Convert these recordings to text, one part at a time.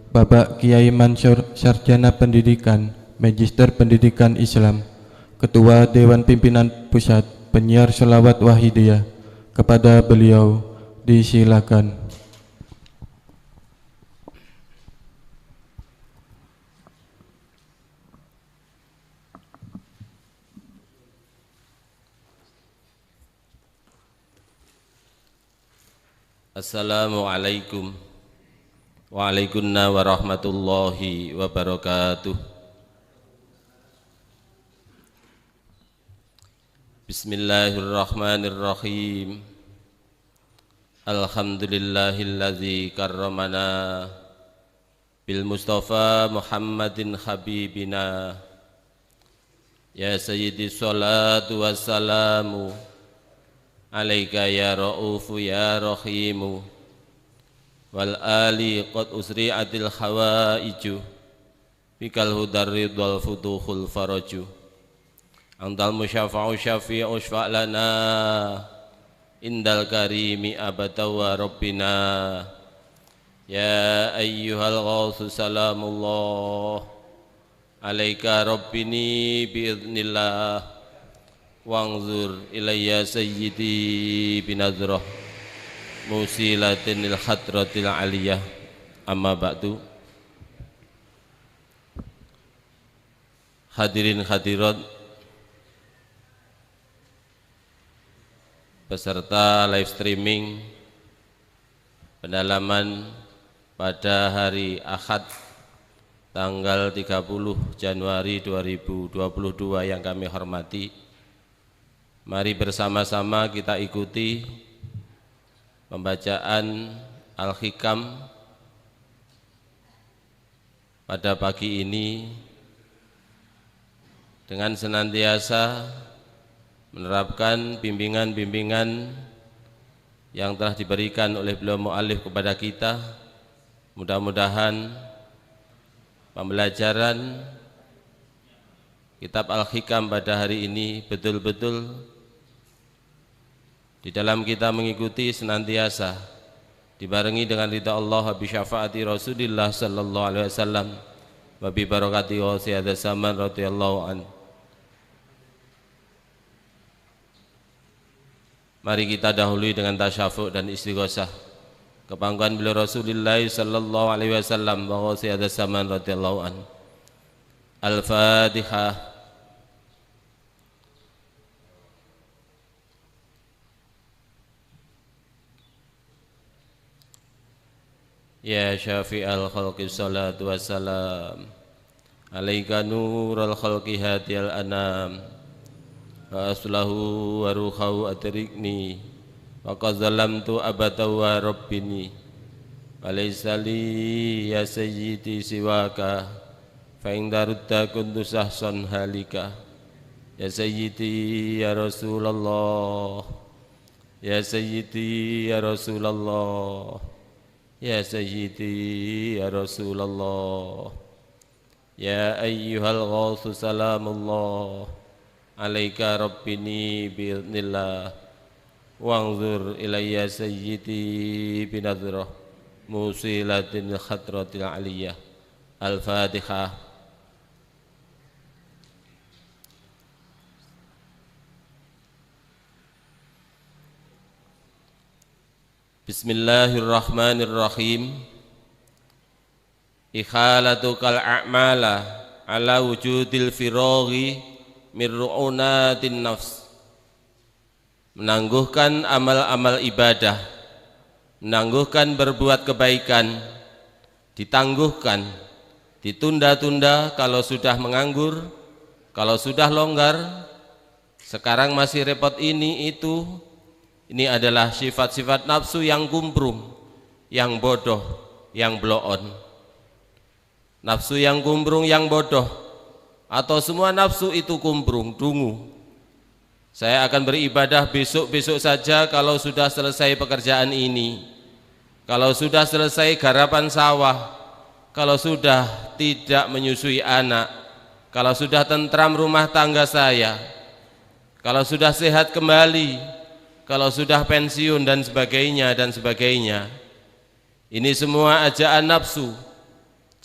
Bapak Kiai Mansur, Sarjana Pendidikan, Magister Pendidikan Islam, Ketua Dewan Pimpinan Pusat Penyiar Sholawat Wahidiyah. Kepada beliau disilakan. Assalamualaikum waalaikumsalam warahmatullahi wabarakatuh. Bismillahirrahmanirrahim. Alhamdulillahilladzi karramana bil Mustafa Muhammadin habibina. Ya sayyidi salatu wassalamu alaika ya ra'ufu ya rahimu wal ali qad usri'atil hawaiju bikal hudar ridwal futuhul faraju antal musyafa'u syafi'u syfa' lana indal karimi abada wa rabbina ya ayyuhal ghawsu salamullah alaika rabbini biiznillah wangzur ilayya sayyidi binazrah musilatinil hadratil aliyah. Amma ba'du. Hadirin hadirat peserta live streaming pendalaman pada hari Ahad tanggal 30 Januari 2022 yang kami hormati. Mari bersama-sama kita ikuti pembacaan Al-Hikam pada pagi ini dengan senantiasa menerapkan bimbingan-bimbingan yang telah diberikan oleh beliau mu'alif kepada kita. Mudah-mudahan pembelajaran kitab Al-Hikam pada hari ini betul-betul di dalam kita mengikuti senantiasa dibarengi dengan ridha Allah bi syafaati Rasulillah sallallahu alaihi wasallam wa bi barakati wasiyat zaman radhiyallahu an. Mari kita dahului dengan tasyaffu' dan istighosah kepangkuan beliau Rasulullah sallallahu alaihi wasallam wa wasiyat zaman radhiyallahu an. Al-Fatihah. Ya syafi'al khalqi salatu wassalam alaika nurul khalqi hadiyal anam wa aslahu wa ruhahu atrikni wa qazalamtu abata wa rabbini wa laysa li ya sayyidi siwaka fa in darudda kuntu sahsan halika ya sayyidi ya Rasulullah ya sayyidi ya Rasulullah ya sayyidi ya Rasulullah ya ayyuhal ghawsu salamullah alaika rabbini biiznillah wangzur ilayya sayyidi binazrah musilatin khadratil aliyah. Al-Fatihah. Bismillahirrahmanirrahim. Ikhalatukal a'mala ala wujudil firaghi min ru'unatin nafs. Menangguhkan amal-amal ibadah, menangguhkan berbuat kebaikan, ditangguhkan, ditunda-tunda kalau sudah menganggur, kalau sudah longgar, sekarang masih repot ini itu. Ini adalah sifat-sifat nafsu yang kumprung, yang bodoh, yang bloon. Nafsu yang kumprung, yang bodoh, atau semua nafsu itu kumprung, dungu. Saya akan beribadah besok-besok saja kalau sudah selesai pekerjaan ini, kalau sudah selesai garapan sawah, kalau sudah tidak menyusui anak, kalau sudah tentram rumah tangga saya, kalau sudah sehat kembali, kalau sudah pensiun dan sebagainya dan sebagainya. Ini semua ajaan nafsu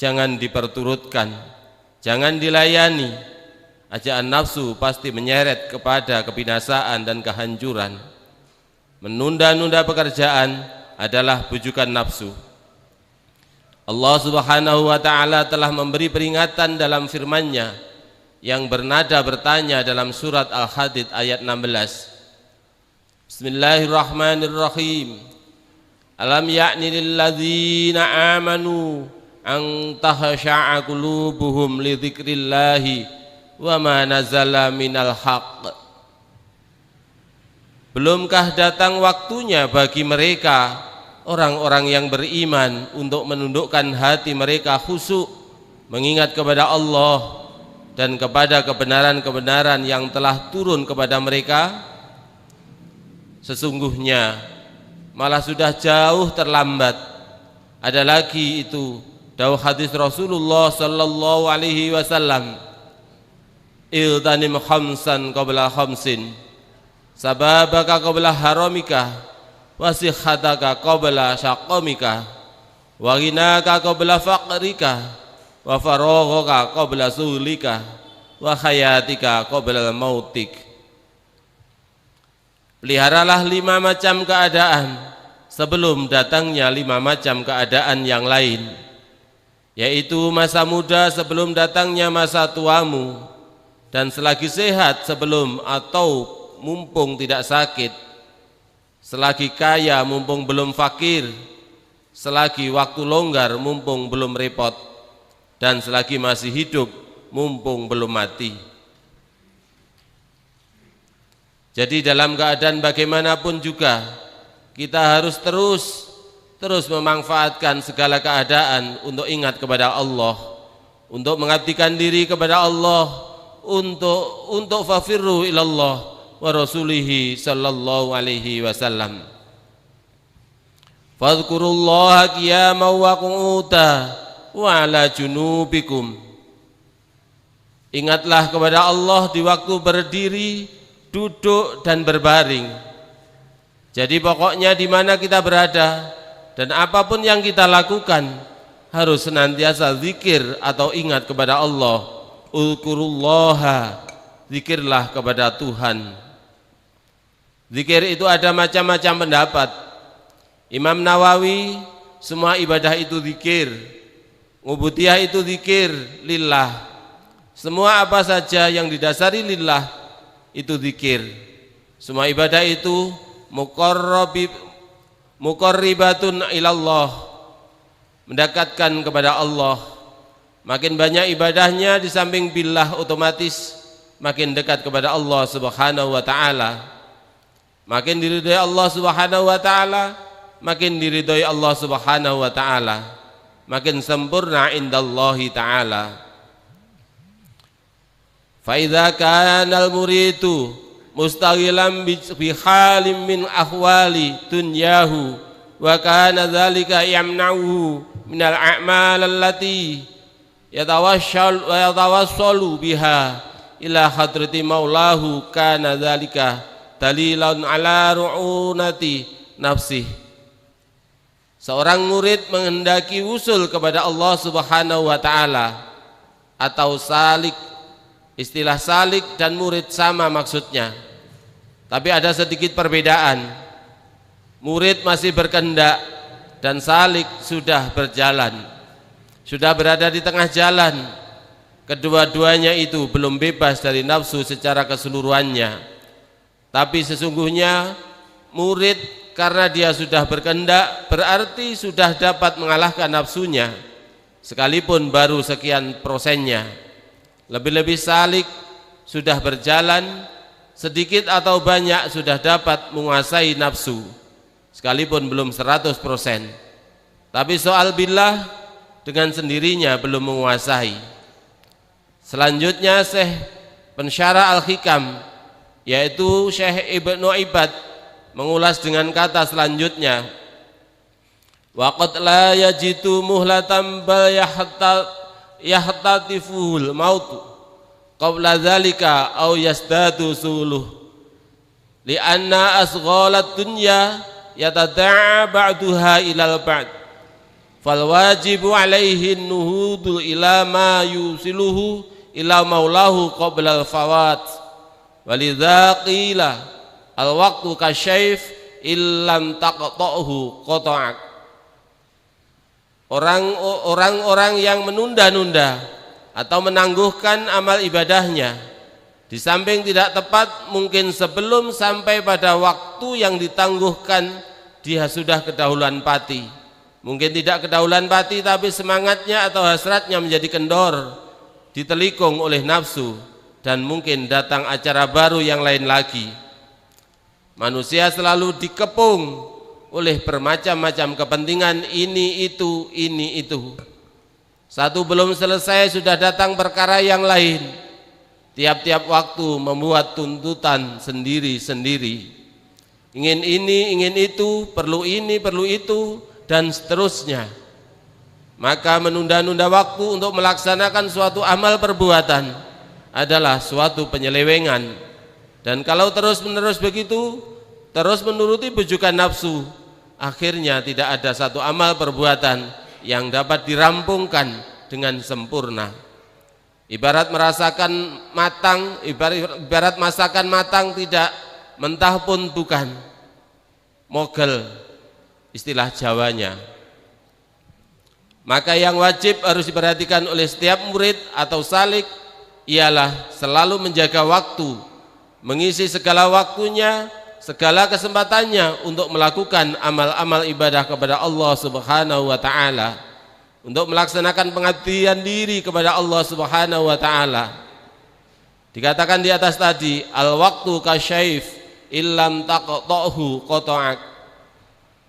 jangan diperturutkan, jangan dilayani. Ajakan nafsu pasti menyeret kepada kebinasaan dan kehancuran. Menunda-nunda pekerjaan adalah bujukan nafsu. Allah Subhanahu wa ta'ala telah memberi peringatan dalam firman-Nya yang bernada bertanya dalam surat Al-Hadid ayat 16. Bismillahirrahmanirrahim. Alam ya'ni lilladzina amanu an tahsha'a qulubuhum li dzikrillahi wa ma nazala minal haqq. Belumkah datang waktunya bagi mereka orang-orang yang beriman untuk menundukkan hati mereka khusyuk mengingat kepada Allah dan kepada kebenaran-kebenaran yang telah turun kepada mereka? Sesungguhnya malah sudah jauh terlambat. Ada lagi itu dawuh hadis Rasulullah sallallahu alaihi wasallam, iltanim khamsan qabla khamsin, sababaka qabla haramika, wasikhataka qabla syaqamika, wa ghinaka qabla faqrika, wa faraghaka qabla sulika, wa hayatika qabla mautik. Peliharalah 5 macam keadaan sebelum datangnya 5 macam keadaan yang lain, yaitu masa muda sebelum datangnya masa tuamu, dan selagi sehat sebelum atau mumpung tidak sakit, selagi kaya mumpung belum fakir, selagi waktu longgar mumpung belum repot, dan selagi masih hidup mumpung belum mati. Jadi dalam keadaan bagaimanapun juga kita harus terus memanfaatkan segala keadaan untuk ingat kepada Allah, untuk mengabdikan diri kepada Allah, untuk fafirru ilallah wa rasulihi sallallahu alaihi wasallam. Fadhkurullaha qiyaman wa qu'udan wa ala junubikum. Ingatlah kepada Allah di waktu berdiri, duduk dan berbaring. Jadi pokoknya di mana kita berada dan apapun yang kita lakukan harus senantiasa zikir atau ingat kepada Allah. Uzkurullaha, zikirlah kepada Tuhan. Zikir itu ada macam-macam pendapat. Imam Nawawi, semua ibadah itu zikir. Ubudiyah itu zikir lillah. Semua apa saja yang didasari lillah itu zikir. Semua ibadah itu muqarribatun ilallah, mendekatkan kepada Allah. Makin banyak ibadahnya di samping billah, otomatis makin dekat kepada Allah Subhanahu wa ta'ala. Makin diridhoi Allah Subhanahu wa ta'ala, makin diridhoi Allah Subhanahu wa ta'ala, makin sempurna indallahi ta'ala. Fa idza kana al-muridu mustaghilan bi halin min ahwali dunyahu wa kana dzalika yamna'uhu min al-a'mal allati yatawassalu biha ila hadrati maulahu, kana dzalika dalilan ala ru'unati nafsih. Seorang murid menghendaki usul kepada Allah Subhanahu wa ta'ala atau salik. Istilah salik dan murid sama maksudnya, tapi ada sedikit perbedaan. Murid masih berkehendak dan salik sudah berjalan, sudah berada di tengah jalan. Kedua-duanya itu belum bebas dari nafsu secara keseluruhannya, tapi sesungguhnya murid karena dia sudah berkehendak berarti sudah dapat mengalahkan nafsunya, sekalipun baru sekian persennya. Lebih-lebih salik sudah berjalan, sedikit atau banyak sudah dapat menguasai nafsu, sekalipun belum 100%. Tapi soal billah dengan sendirinya belum menguasai. Selanjutnya Syekh pensyarah Al-Hikam, yaitu Syekh Ibnu Ibad, mengulas dengan kata selanjutnya, waqad la yajitu muhlatan bal yahtatiful mautu qabla dzalika aw yasdadu suluh li'anna asghalat dunya yatada'a ba'duha ilal ba'd fal wajibu alaihi nuhudu ila ma yusiluhu ila maulahu qabla al fawat walidza qila al waqtu kasyayf illam taqta'hu qata'ak. Orang-orang yang menunda-nunda atau menangguhkan amal ibadahnya, di samping tidak tepat, mungkin sebelum sampai pada waktu yang ditangguhkan dia sudah kedahuluan pati. Mungkin tidak kedahuluan pati, tapi semangatnya atau hasratnya menjadi kendor, ditelikung oleh nafsu, dan mungkin datang acara baru yang lain lagi. Manusia selalu dikepung oleh bermacam-macam kepentingan, ini itu. Satu belum selesai sudah datang perkara yang lain. Tiap-tiap waktu membuat tuntutan sendiri-sendiri. Ingin ini, ingin itu, perlu ini, perlu itu, dan seterusnya. Maka menunda-nunda waktu untuk melaksanakan suatu amal perbuatan adalah suatu penyelewengan. Dan kalau terus-menerus begitu, terus menuruti bujukan nafsu, akhirnya tidak ada satu amal perbuatan yang dapat dirampungkan dengan sempurna. Ibarat masakan matang tidak, mentah pun bukan, mogel istilah Jawanya. Maka yang wajib harus diperhatikan oleh setiap murid atau salik ialah selalu menjaga waktu, mengisi segala waktunya, segala kesempatannya untuk melakukan amal-amal ibadah kepada Allah Subhanahu wa taala, untuk melaksanakan pengabdian diri kepada Allah Subhanahu wa taala. Dikatakan di atas tadi, al waqtu kasyayf illam taqta'hu qata'ak.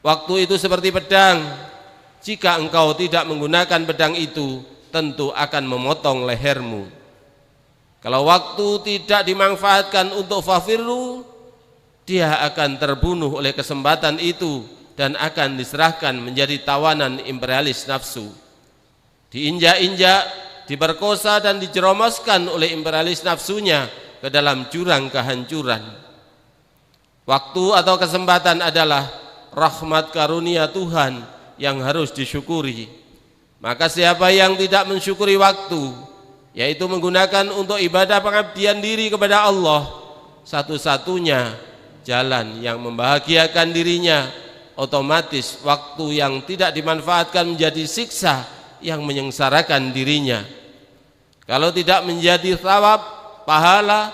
Waktu itu seperti pedang, jika engkau tidak menggunakan pedang itu, tentu akan memotong lehermu. Kalau waktu tidak dimanfaatkan untuk fafirru, dia akan terbunuh oleh kesempatan itu dan akan diserahkan menjadi tawanan imperialis nafsu. Diinjak-injak, diperkosa dan dijeromoskan oleh imperialis nafsunya ke dalam jurang kehancuran. Waktu atau kesempatan adalah rahmat karunia Tuhan yang harus disyukuri. Maka siapa yang tidak mensyukuri waktu, yaitu menggunakan untuk ibadah pengabdian diri kepada Allah, satu-satunya jalan yang membahagiakan dirinya, otomatis waktu yang tidak dimanfaatkan menjadi siksa yang menyengsarakan dirinya. Kalau tidak menjadi thawab, pahala,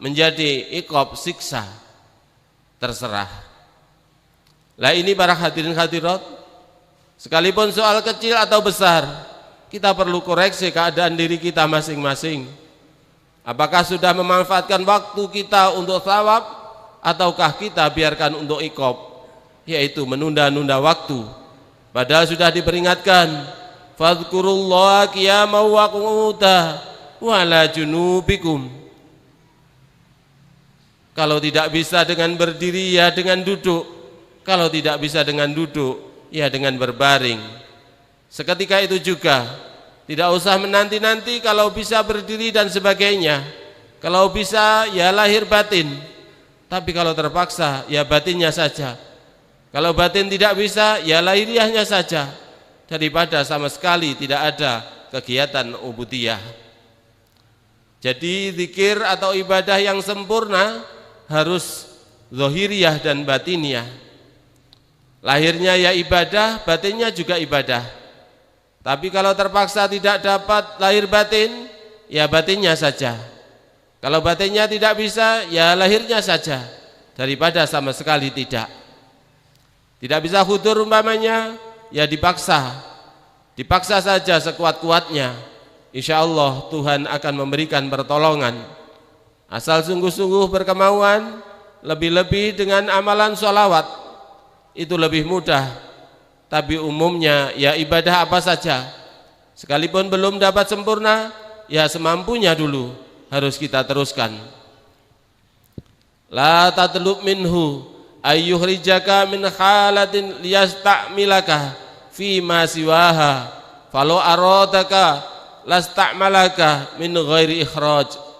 menjadi iqab, siksa, terserah. Lah ini para hadirin hadirat, sekalipun soal kecil atau besar, kita perlu koreksi keadaan diri kita masing-masing. Apakah sudah memanfaatkan waktu kita untuk thawab, ataukah kita biarkan untuk iqab, yaitu menunda-nunda waktu. Padahal sudah diperingatkan, fadhkurullaha qiyaman wa qu'udan wa ala junubikum. Kalau tidak bisa dengan berdiri, ya dengan duduk. Kalau tidak bisa dengan duduk, ya dengan berbaring. Seketika itu juga, tidak usah menanti-nanti, kalau bisa berdiri dan sebagainya. Kalau bisa ya lahir batin, tapi kalau terpaksa ya batinnya saja. Kalau batin tidak bisa ya lahiriahnya saja, daripada sama sekali tidak ada kegiatan ubudiyah. Jadi zikir atau ibadah yang sempurna harus zahiriyah dan batiniyah. Lahirnya ya ibadah, batinnya juga ibadah. Tapi kalau terpaksa tidak dapat lahir batin, ya batinnya saja. Kalau batinnya tidak bisa, ya lahirnya saja, daripada sama sekali tidak. Tidak bisa khudur umpamanya, ya dipaksa saja sekuat-kuatnya. Insya Allah Tuhan akan memberikan pertolongan. Asal sungguh-sungguh berkemauan, lebih-lebih dengan amalan sholawat, itu lebih mudah. Tapi umumnya ya ibadah apa saja, sekalipun belum dapat sempurna, ya semampunya dulu harus kita teruskan. La tatlub minhu ayyuhrijaka min halatin liyasta'milaka fi ma siwaha falau aradaka lasta'malaka min ghairi ikhraj.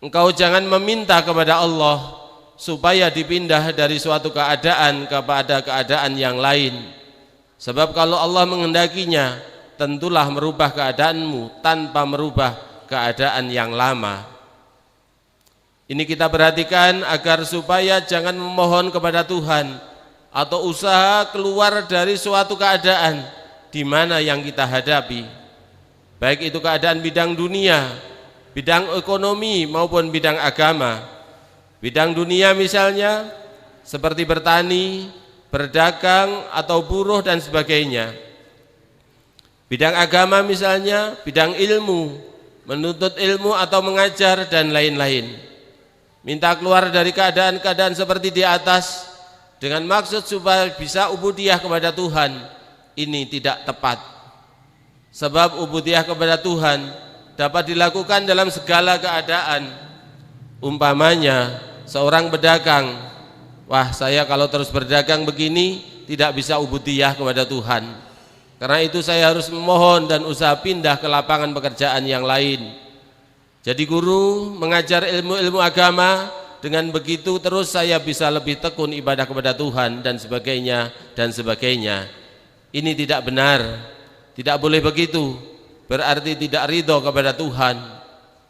Engkau jangan meminta kepada Allah supaya dipindah dari suatu keadaan kepada keadaan yang lain. Sebab kalau Allah menghendakinya, tentulah merubah keadaanmu tanpa merubah keadaan yang lama. Ini kita perhatikan agar supaya jangan memohon kepada Tuhan atau usaha keluar dari suatu keadaan di mana yang kita hadapi, baik itu keadaan bidang dunia, bidang ekonomi maupun bidang agama. Bidang dunia misalnya seperti bertani, berdagang atau buruh dan sebagainya. Bidang agama misalnya bidang ilmu, menuntut ilmu atau mengajar dan lain-lain. Minta keluar dari keadaan-keadaan seperti di atas dengan maksud supaya bisa ubudiyah kepada Tuhan, ini tidak tepat. Sebab ubudiyah kepada Tuhan dapat dilakukan dalam segala keadaan. Umpamanya seorang pedagang, wah saya kalau terus berdagang begini tidak bisa ubudiyah kepada Tuhan. Karena itu saya harus memohon dan usaha pindah ke lapangan pekerjaan yang lain. Jadi guru mengajar ilmu-ilmu agama, dengan begitu terus saya bisa lebih tekun ibadah kepada Tuhan dan sebagainya dan sebagainya. Ini tidak benar, tidak boleh begitu. Berarti tidak ridho kepada Tuhan,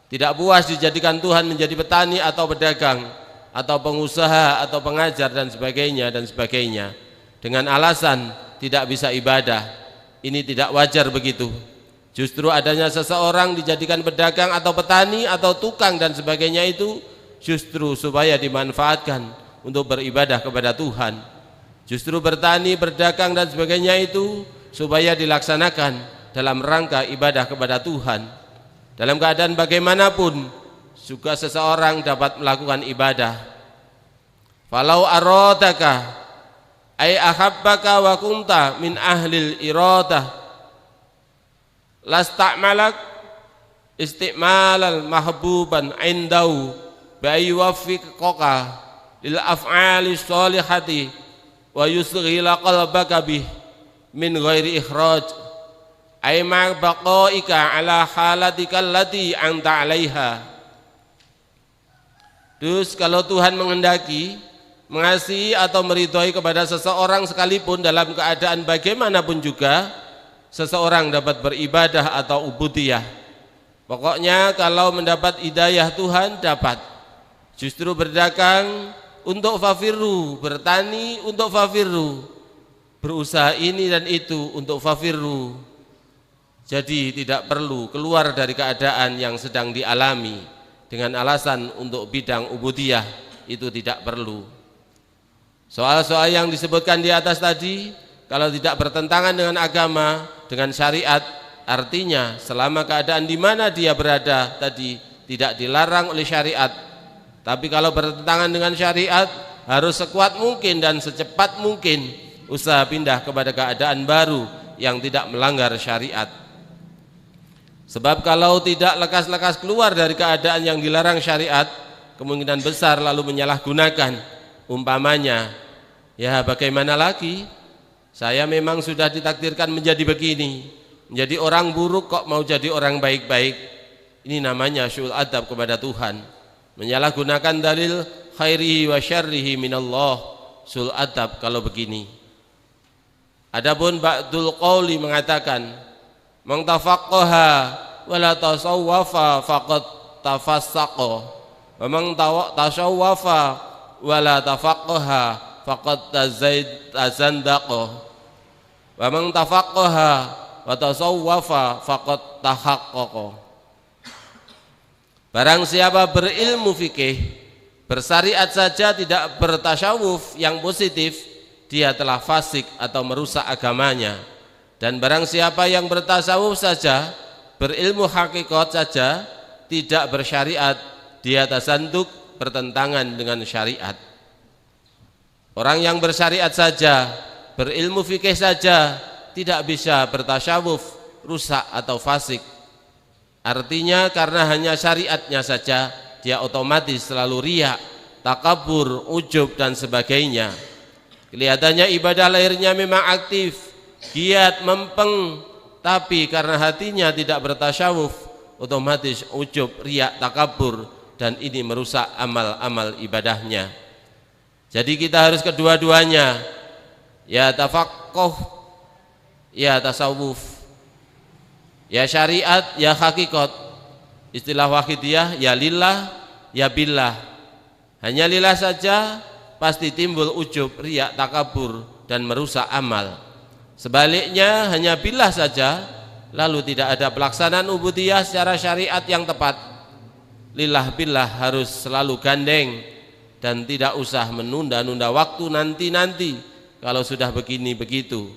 tidak puas dijadikan Tuhan menjadi petani atau pedagang atau pengusaha atau pengajar dan sebagainya dan sebagainya dengan alasan tidak bisa ibadah. Ini tidak wajar begitu. Justru adanya seseorang dijadikan pedagang atau petani atau tukang dan sebagainya itu justru supaya dimanfaatkan untuk beribadah kepada Tuhan. Justru bertani, berdagang dan sebagainya itu supaya dilaksanakan dalam rangka ibadah kepada Tuhan. Dalam keadaan bagaimanapun juga seseorang dapat melakukan ibadah. Falau aradaka ay ahabbaka wa kunta min ahlil iradah lasta'malak isti'malal mahbuban indau bi yuwaffiqaka lil af'ali sholihati wa yusghila qalbaka bih min ghairi ikhraj ay ma baqaika ala halatika allati anta 'alaiha. Terus kalau Tuhan menghendaki mengasihi atau meridhoi kepada seseorang sekalipun dalam keadaan bagaimanapun juga, seseorang dapat beribadah atau ubudiyah. Pokoknya kalau mendapat hidayah Tuhan dapat. Justru berdagang untuk fafirru, bertani untuk fafirru, berusaha ini dan itu untuk fafirru. Jadi tidak perlu keluar dari keadaan yang sedang dialami dengan alasan untuk bidang ubudiyah, itu tidak perlu. Soal-soal yang disebutkan di atas tadi kalau tidak bertentangan dengan agama, dengan syariat, artinya selama keadaan di mana dia berada tadi tidak dilarang oleh syariat. Tapi kalau bertentangan dengan syariat, harus sekuat mungkin dan secepat mungkin usaha pindah kepada keadaan baru yang tidak melanggar syariat. Sebab kalau tidak lekas-lekas keluar dari keadaan yang dilarang syariat, kemungkinan besar lalu menyalahgunakan. Umpamanya, ya bagaimana lagi, saya memang sudah ditakdirkan menjadi begini, menjadi orang buruk kok mau jadi orang baik-baik. Ini namanya syu'ul adab kepada Tuhan, menyalahgunakan dalil khairihi wa syarrihi minallah. Syu'ul adab kalau begini. Adapun ba'dul qawli mengatakan man tafaqqaha wa la tasawwafa faqad tafassaqa wa man tasawwafa wala tafaqqaha faqad tazandaqa wa man tafaqqaha wa tasawwafa faqad tahaqqaqa. Barang siapa berilmu fikih, bersyariat saja tidak bertasyawuf yang positif, dia telah fasik atau merusak agamanya. Dan barang siapa yang bertasawuf saja, berilmu hakikat saja, tidak bersyariat, dia tasanduk, bertentangan dengan syariat. Orang yang bersyariat saja, berilmu fikih saja, tidak bisa bertasyawuf, rusak atau fasik. Artinya karena hanya syariatnya saja, dia otomatis selalu riya, takabur, ujub dan sebagainya. Kelihatannya ibadah lahirnya memang aktif, giat, mempeng, tapi karena hatinya tidak bertasyawuf, otomatis ujub, riya, takabur, dan ini merusak amal-amal ibadahnya. Jadi kita harus kedua-duanya, ya tafaqquh ya tasawuf, ya syariat, ya hakikat. Istilah wahidiyah, ya lillah, ya billah. Hanya lillah saja pasti timbul ujub, riya, takabur dan merusak amal. Sebaliknya hanya billah saja, lalu tidak ada pelaksanaan ubudiyah secara syariat yang tepat. Lillah billah harus selalu gandeng dan tidak usah menunda-nunda waktu nanti-nanti. Kalau sudah begini begitu,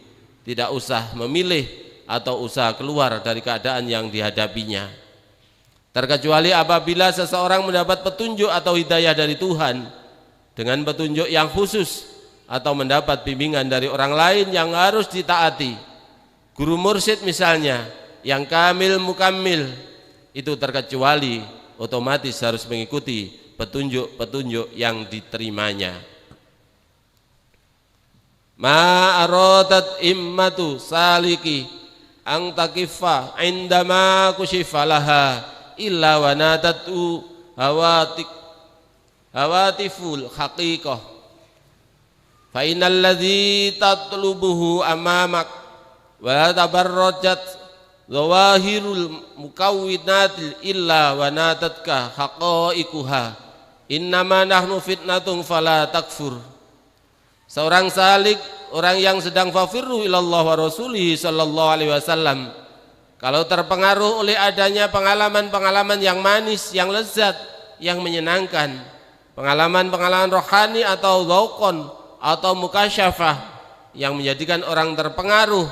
tidak usah memilih atau usah keluar dari keadaan yang dihadapinya. Terkecuali apabila seseorang mendapat petunjuk atau hidayah dari Tuhan dengan petunjuk yang khusus, atau mendapat bimbingan dari orang lain yang harus ditaati, guru mursyid misalnya yang kamil mukammil, itu terkecuali otomatis harus mengikuti petunjuk-petunjuk yang diterimanya. Ma aradat immatu saliki ang takifa indama kushifalaha illa wanatatu hawatiful haqiqah fa innal ladzi tatlubuhu amamak wa tabarrajat zawahirul mukawwinatil illa wanatatka haqaiquha innama nahnu fitnatun fala takfur. Seorang salik, orang yang sedang fafirru ilallah wa rasulihi sallallahu alaihi wasallam, kalau terpengaruh oleh adanya pengalaman-pengalaman yang manis, yang lezat, yang menyenangkan, pengalaman-pengalaman rohani atau dzauqon atau mukasyafah yang menjadikan orang terpengaruh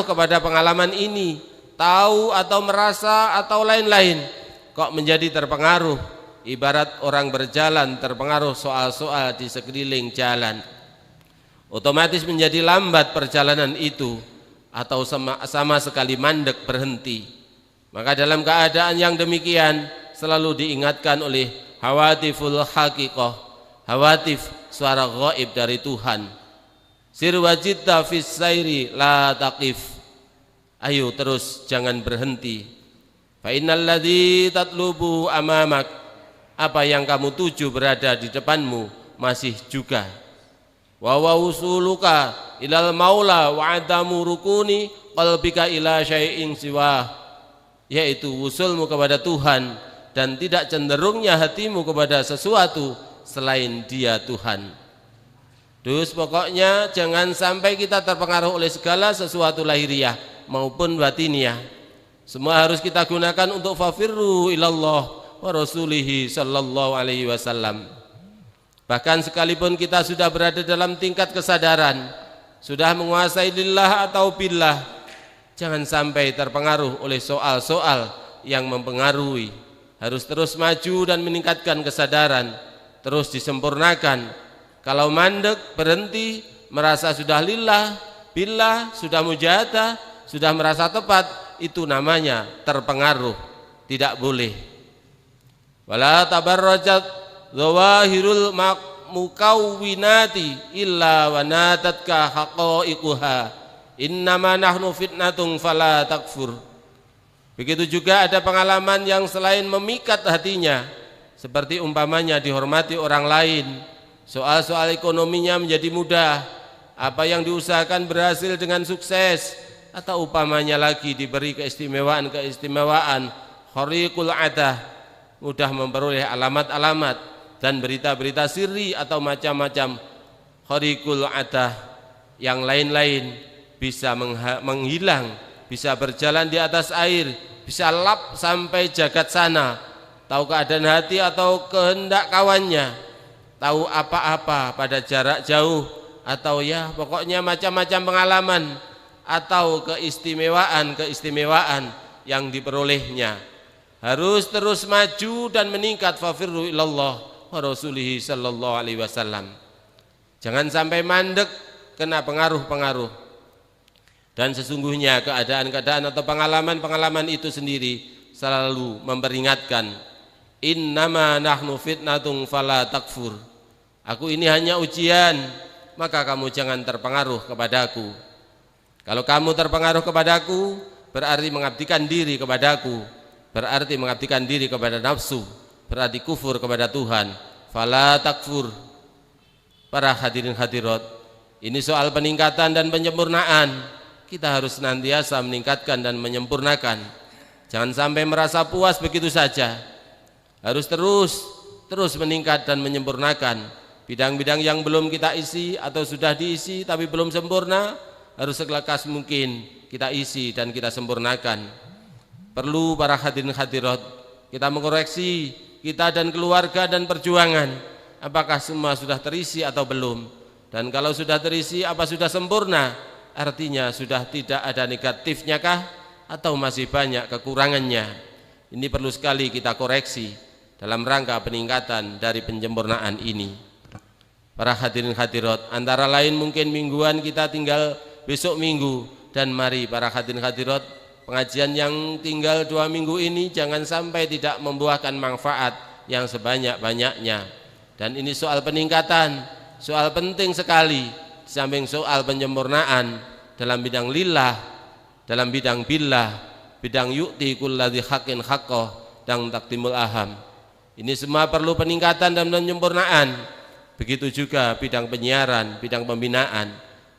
kepada pengalaman ini, tahu atau merasa atau lain-lain, kok menjadi terpengaruh. Ibarat orang berjalan terpengaruh soal-soal di sekeliling jalan, otomatis menjadi lambat perjalanan itu atau sama sekali mandek, berhenti. Maka dalam keadaan yang demikian selalu diingatkan oleh hawatiful haqiqah, hawatif suara gaib dari Tuhan. Sir wajidta fis sairi la taqif, ayo terus jangan berhenti. Fa innal ladzi tatlubu amamak, apa yang kamu tuju berada di depanmu masih juga. Wa usuluka ilal maula wa adamu rukuni qalbika ila syai'in siwa, yaitu usulmu kepada Tuhan dan tidak cenderungnya hatimu kepada sesuatu selain Dia Tuhan. Dus pokoknya jangan sampai kita terpengaruh oleh segala sesuatu lahiriah maupun batiniah. Semua harus kita gunakan untuk fafirru ilallah wa rasulihi sallallahu alaihi wasallam. Bahkan sekalipun kita sudah berada dalam tingkat kesadaran, sudah menguasai lillah atau billah, jangan sampai terpengaruh oleh soal-soal yang mempengaruhi. Harus terus maju dan meningkatkan kesadaran, terus disempurnakan. Kalau mandek, berhenti, merasa sudah lillah, billah, sudah mujahadah, sudah merasa tepat, itu namanya terpengaruh. Tidak boleh. Wala tabarrajat zawahirul mukawwinati illa wanatatka haqaiquha innama nahnu fitnatun fala takfur. Begitu juga ada pengalaman yang selain memikat hatinya, seperti umpamanya dihormati orang lain, soal-soal ekonominya menjadi mudah, apa yang diusahakan berhasil dengan sukses, atau umpamanya lagi diberi keistimewaan khariqul adah, mudah memperoleh alamat-alamat dan berita-berita sirri atau macam-macam khariqul adah yang lain-lain, bisa menghilang, bisa berjalan di atas air, bisa lap sampai jagat sana, tahu keadaan hati atau kehendak kawannya, tahu apa-apa pada jarak jauh, atau ya pokoknya macam-macam pengalaman atau keistimewaan yang diperolehnya. Harus terus maju dan meningkat fafirru ilallah wa rasulihi sallallahu alaihi wasallam. Jangan sampai mandek kena pengaruh-pengaruh. Dan sesungguhnya keadaan-keadaan atau pengalaman-pengalaman itu sendiri selalu memperingatkan, innama nahnu fitnatun fala takfur. Aku ini hanya ujian, maka kamu jangan terpengaruh kepadaku. Kalau kamu terpengaruh kepadaku, berarti mengabdikan diri kepadaku, berarti mengabdikan diri kepada nafsu, berarti kufur kepada Tuhan. Fala takfur. Para hadirin hadirat Ini soal peningkatan dan penyempurnaan. Kita harus senantiasa meningkatkan dan menyempurnakan. Jangan sampai merasa puas begitu saja. Harus terus meningkat dan menyempurnakan. Bidang-bidang yang belum kita isi atau sudah diisi tapi belum sempurna, harus selekas mungkin kita isi dan kita sempurnakan. Perlu para hadirin hadirat kita mengoreksi kita dan keluarga dan perjuangan, apakah semua sudah terisi atau belum. Dan kalau sudah terisi, apa sudah sempurna? Artinya sudah tidak ada negatifnya kah atau masih banyak kekurangannya? Ini perlu sekali kita koreksi dalam rangka peningkatan dari penyempurnaan ini. Para hadirin hadirat, antara lain mungkin mingguan kita tinggal besok minggu, dan mari para hadirin hadirat, pengajian yang tinggal 2 minggu ini jangan sampai tidak membuahkan manfaat yang sebanyak-banyaknya. Dan ini soal peningkatan, soal penting sekali, di samping soal penyempurnaan dalam bidang lillah, dalam bidang billah, bidang yu'ti kulladzi haqqin haqqah, dan taqdimul aham. Ini semua perlu peningkatan dan penyempurnaan. Begitu juga bidang penyiaran, bidang pembinaan.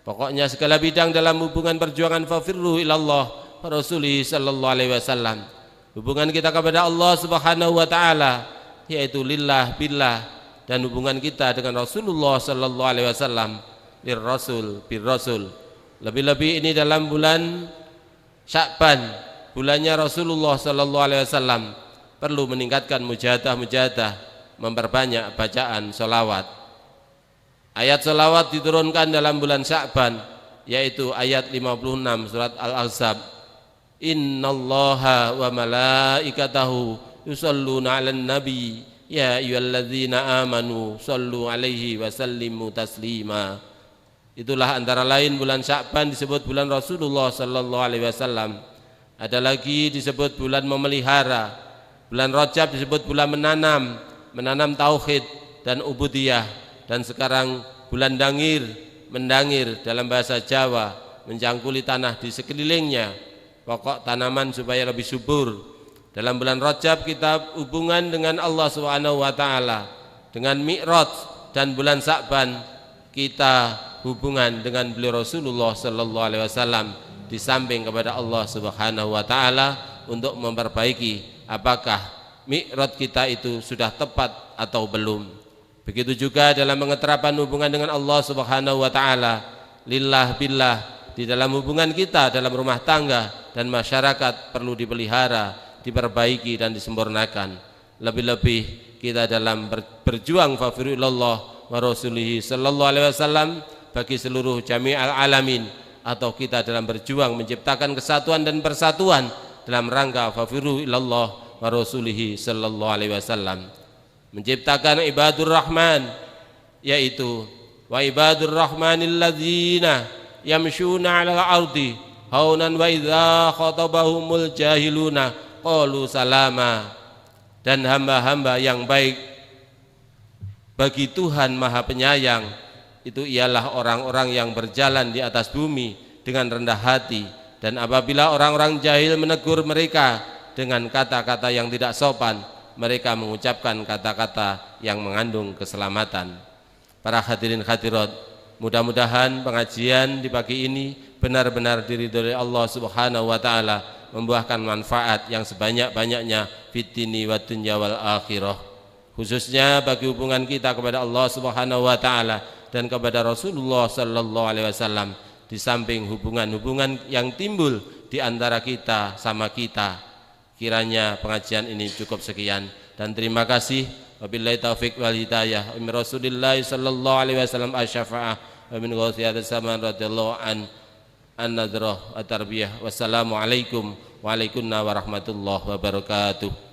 Pokoknya segala bidang dalam hubungan perjuangan fafirru ilallah wa rasulih sallallahu alaihi wasallam. Hubungan kita kepada Allah Subhanahu wa taala yaitu lillah billah, dan hubungan kita dengan Rasulullah sallallahu alaihi wasallam lir rasul bir rasul. Lebih-lebih ini dalam bulan Sya'ban, bulannya Rasulullah sallallahu alaihi wasallam, perlu meningkatkan mujahadah, memperbanyak bacaan sholawat. Ayat sholawat diturunkan dalam bulan Sya'ban, yaitu ayat 56 surat Al-Ahzab. Innallaha wa malaikatahu yusalluna 'alan nabi ya ayyuhalladzina amanu sallu 'alaihi wa sallimu taslima. Itulah antara lain bulan Sya'ban disebut bulan Rasulullah sallallahu alaihi wasallam. Ada lagi disebut bulan memelihara. Bulan Rajab disebut bulan menanam tauhid dan ubudiyah. Dan sekarang bulan dangir, mendangir dalam bahasa Jawa, menjangkuli tanah di sekelilingnya, pokok tanaman supaya lebih subur. Dalam bulan Rajab kita hubungan dengan Allah Subhanahu wa taala dengan Mi'raj, dan bulan Sya'ban kita hubungan dengan beliau Rasulullah sallallahu alaihi wasallam, di samping kepada Allah Subhanahu wa taala untuk memperbaiki apakah Mi'raj kita itu sudah tepat atau belum. Begitu juga dalam pengeterapan hubungan dengan Allah Subhanahu wa taala, lillah billah, di dalam hubungan kita dalam rumah tangga dan masyarakat perlu dipelihara, diperbaiki dan disempurnakan. Lebih-lebih kita dalam berjuang fafirillallah wa rasulihi sallallahu alaihi wasallam bagi seluruh jami'al alamin, atau kita dalam berjuang menciptakan kesatuan dan persatuan dalam rangka fafirillallah wa rasulihi sallallahu alaihi wasallam. Menciptakan ibadur rahman, yaitu wa ibadur rahmanil ladzina yamshuna 'alal ardi haunan wa idza khatabahumul jahiluna qalu salama. Dan hamba-hamba yang baik bagi Tuhan Maha Penyayang itu ialah orang-orang yang berjalan di atas bumi dengan rendah hati, dan apabila orang-orang jahil menegur mereka dengan kata-kata yang tidak sopan, mereka mengucapkan kata-kata yang mengandung keselamatan. Para hadirin hadirat, mudah-mudahan pengajian di pagi ini benar-benar diridhoi Allah Subhanahu wa taala, membuahkan manfaat yang sebanyak-banyaknya fid dini wad dunya wal akhirah, khususnya bagi hubungan kita kepada Allah Subhanahu wa taala dan kepada Rasulullah sallallahu alaihi wasallam, di samping hubungan-hubungan yang timbul di antara kita sama kita. Kiranya pengajian ini cukup sekian, dan terima kasih. Wabillahi taufiq wal hidayah. Min Rasulillah sallallahu alaihi wasallam asy-syafa'ah wa min ghawthiyat zaman radhiyallahu an nadrah wa tarbiyah. Wassalamualaikum warahmatullahi wabarakatuh.